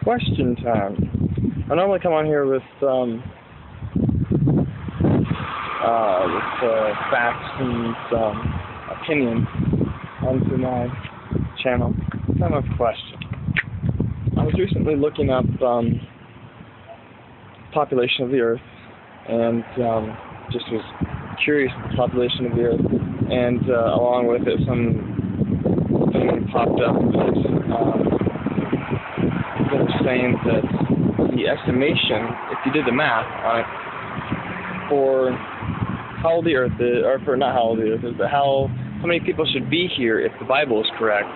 question time. I normally come on here with facts and some opinions onto my channel. Kind of a question. I was recently looking up population of the Earth, and just was curious of the population of the Earth, and along with it, something popped up that was saying that the estimation, if you did the math on it, for how old the Earth is, or for not how old the Earth is, but how many people should be here if the Bible is correct,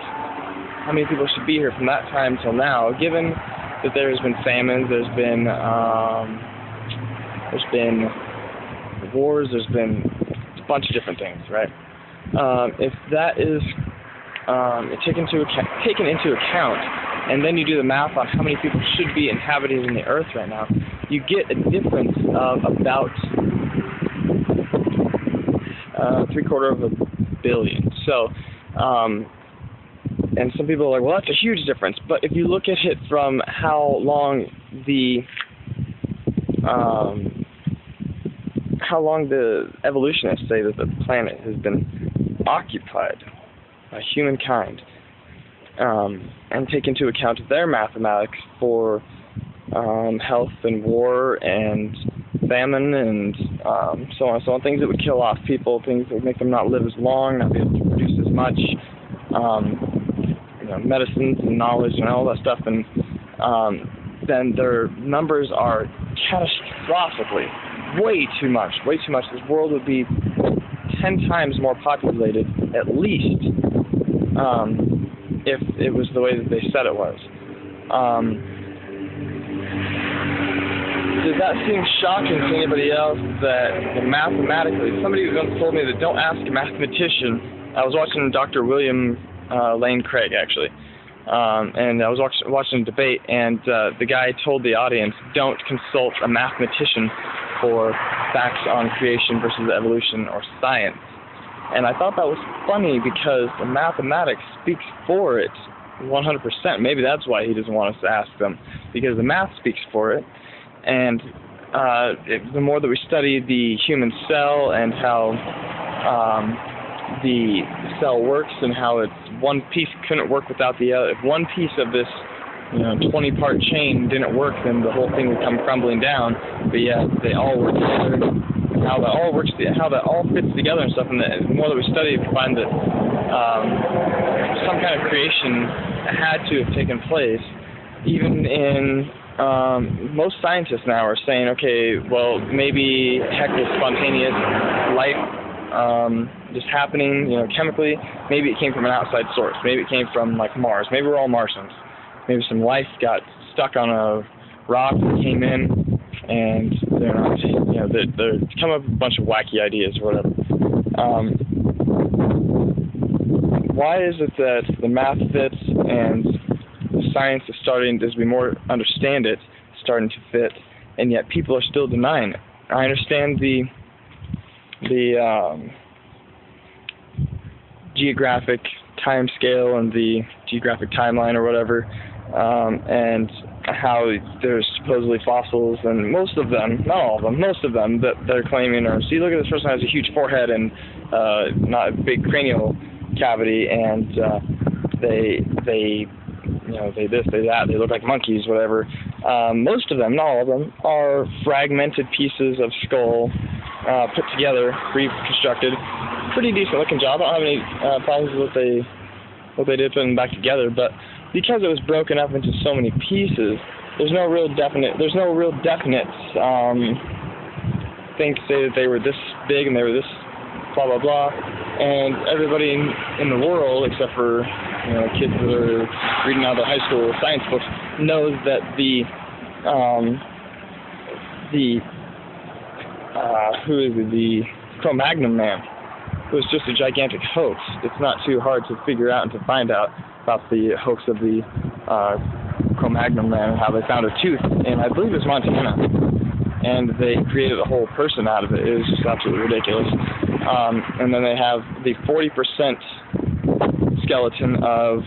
how many people should be here from that time till now, given that there's been famines, there's been wars, there's been a bunch of different things, right? If that is taken into account, and then you do the math on how many people should be inhabiting the Earth right now, you get a difference of about 750 million. So, and some people are like, well, that's a huge difference. But if you look at it from how long the evolutionists say that the planet has been occupied by humankind, and take into account their mathematics for health and war and famine and so on and so on, things that would kill off people, things that would make them not live as long, not be able to produce as much, medicines and knowledge and all that stuff, and then their numbers are catastrophically way too much. This world would be 10 times more populated, at least, if it was the way that they said it was. Does that seem shocking to anybody else that mathematically, somebody once told me that don't ask a mathematician. I was watching Dr. William Lane Craig, actually, and I was watching a debate, and the guy told the audience, don't consult a mathematician for facts on creation versus evolution or science. And I thought that was funny because the mathematics speaks for it 100%. Maybe that's why he doesn't want us to ask them, because the math speaks for it. And the more that we study the human cell and how the cell works and how it's one piece couldn't work without the other. If one piece of this 20-part chain didn't work, then the whole thing would come crumbling down. But yeah, they all work together. How that all works, how that all fits together and stuff. And the more that we study, we find that some kind of creation had to have taken place. Even in most scientists now are saying, okay, well, maybe heck was spontaneous life just happening, chemically. Maybe it came from an outside source. Maybe it came from like Mars. Maybe we're all Martians. Maybe some life got stuck on a rock and came in, and they're not, they're come up with a bunch of wacky ideas or whatever. Why is it that the math fits and the science is starting, as we more understand it, starting to fit, and yet people are still denying it? I understand the geographic time scale and the geographic timeline or whatever, and how there's supposedly fossils, and most of them, not all of them, most of them that they're claiming are, see, look at this person has a huge forehead and not a big cranial cavity, and they this, they that, they look like monkeys, whatever. Most of them, not all of them, are fragmented pieces of skull put together, reconstructed. Pretty decent looking job. I don't have any problems with what they did putting them back together, but because it was broken up into so many pieces, there's no real definite thing to say that they were this big and they were this blah blah blah. And everybody in the world, except for kids that are reading out of their high school science books, knows that the Cro-Magnon man was just a gigantic hoax. It's not too hard to figure out and to find out about the hoax of the Cro-Magnon man and how they found a tooth in, I believe it was Montana, and they created a whole person out of it. It was just absolutely ridiculous. And then they have the 40% skeleton of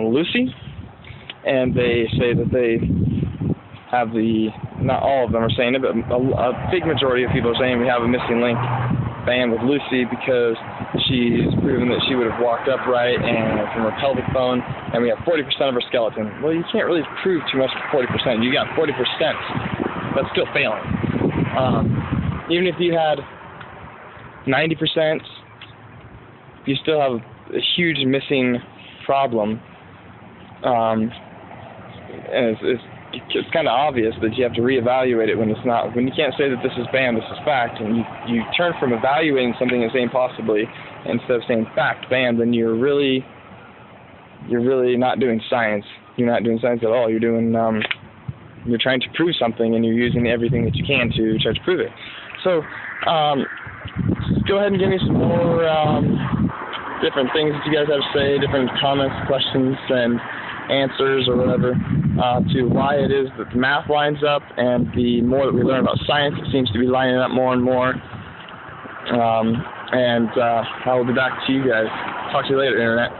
Lucy, and they say that they have not all of them are saying it, but a big majority of people are saying we have a missing link band with Lucy because she's proven that she would have walked upright and from her pelvic bone, and we have 40% of her skeleton. Well, you can't really prove too much for 40%. You got 40%. That's still failing. Even if you had 90%, you still have a huge missing problem. And it's kind of obvious that you have to reevaluate it when it's not. When you can't say that this is bam, this is fact, and you turn from evaluating something and saying possibly instead of saying fact, bam, then you're really not doing science. You're not doing science at all. You're doing you're trying to prove something, and you're using everything that you can to try to prove it. So go ahead and give me some more different things that you guys have to say, different comments, questions, and answers or whatever to why it is that the math lines up, and the more that we learn about science, it seems to be lining up more and more. I will be back to you guys. Talk to you later, Internet.